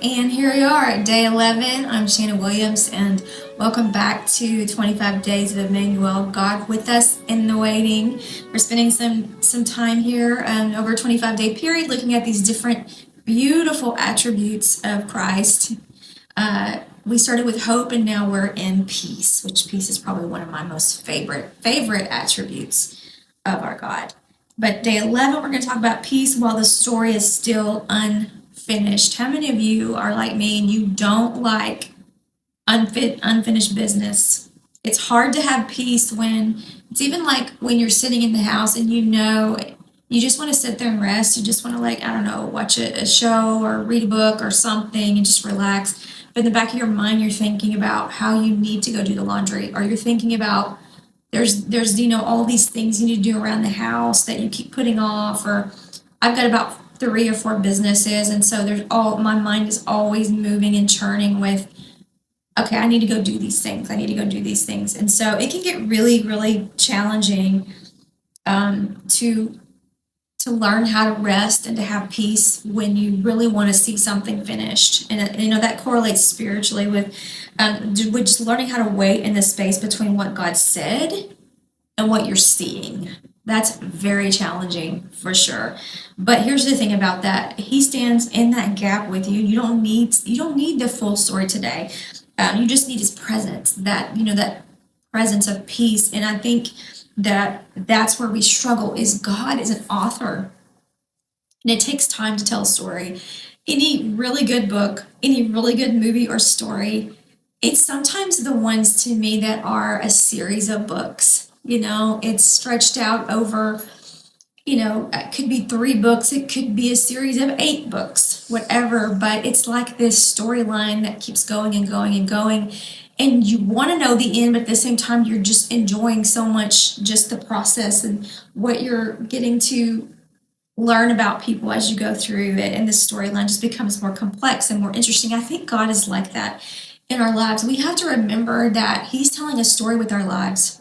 and here we are at day 11. I'm Shanna Williams, and welcome back to 25 Days of Emmanuel. God with us in the waiting. We're spending some time here over a 25-day period looking at these different beautiful attributes of Christ. We started with hope, and now we're in peace, which peace is probably one of my most favorite attributes of our God. But day 11, we're going to talk about peace while the story is still unfinished. How many of you are like me and you don't like unfinished business? It's hard to have peace when it's even like when you're sitting in the house and you just want to sit there and rest. You just want to watch a show or read a book or something and just relax. But in the back of your mind, you're thinking about how you need to go do the laundry, or you're thinking about there's all these things you need to do around the house that you keep putting off. Or I've got about 3 or 4 businesses, and so my mind is always moving and churning with, okay, I need to go do these things. And so it can get really, really challenging to learn how to rest and to have peace when you really want to see something finished. And that correlates spiritually with just learning how to wait in the space between what God said and what you're seeing. That's very challenging for sure. But here's the thing about that. He stands in that gap with you. You don't need the full story today. You just need his presence, that presence of peace. And I think that's where we struggle. Is God is an author, and it takes time to tell a story. Any really good book, any really good movie or story, it's sometimes the ones to me that are a series of books. It's stretched out over, it could be 3 books, it could be a series of 8 books, whatever, but it's like this storyline that keeps going and going and going. And you want to know the end, but at the same time, you're just enjoying so much just the process and what you're getting to learn about people as you go through it. And the storyline just becomes more complex and more interesting. I think God is like that in our lives. We have to remember that he's telling a story with our lives.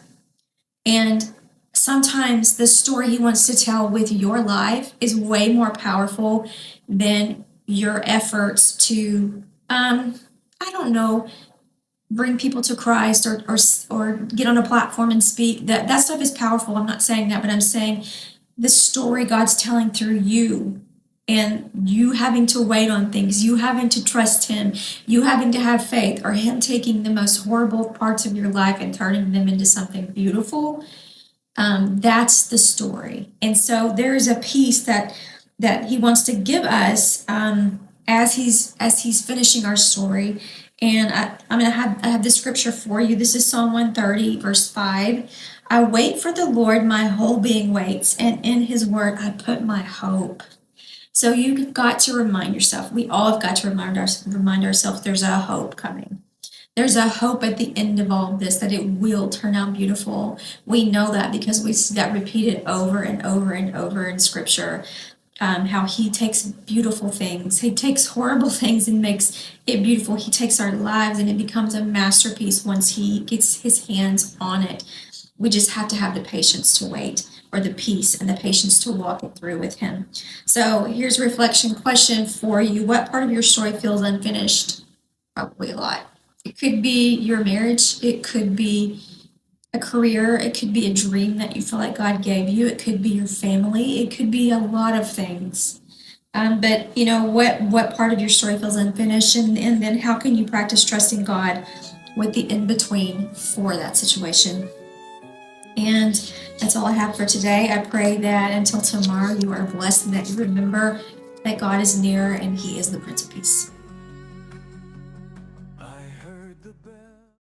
And sometimes the story he wants to tell with your life is way more powerful than your efforts to, bring people to Christ or get on a platform and speak. That stuff is powerful. I'm not saying that, but I'm saying the story God's telling through you, and you having to wait on things, you having to trust him, you having to have faith, or him taking the most horrible parts of your life and turning them into something beautiful. That's the story. And so there is a peace that he wants to give us as he's finishing our story. And I have this scripture for you. This is Psalm 130, verse 5. I wait for the Lord, my whole being waits, and in his word I put my hope. So you've got to remind yourself, we all have got to remind ourselves there's a hope coming. There's a hope at the end of all of this, that it will turn out beautiful. We know that because we see that repeated over and over and over in scripture. How he takes beautiful things, he takes horrible things and makes it beautiful. He takes our lives and it becomes a masterpiece once he gets his hands on it. We just have to have the patience to wait, or the peace and the patience to walk it through with him. So here's a reflection question for you. What part of your story feels unfinished? Probably a lot. It could be your marriage. It could be a career. It could be a dream that you feel like God gave you. It could be your family. It could be a lot of things. But what part of your story feels unfinished, and then how can you practice trusting God with the in-between for that situation? And that's all I have for today. I pray that until tomorrow you are blessed and that you remember that God is near and he is the Prince of Peace.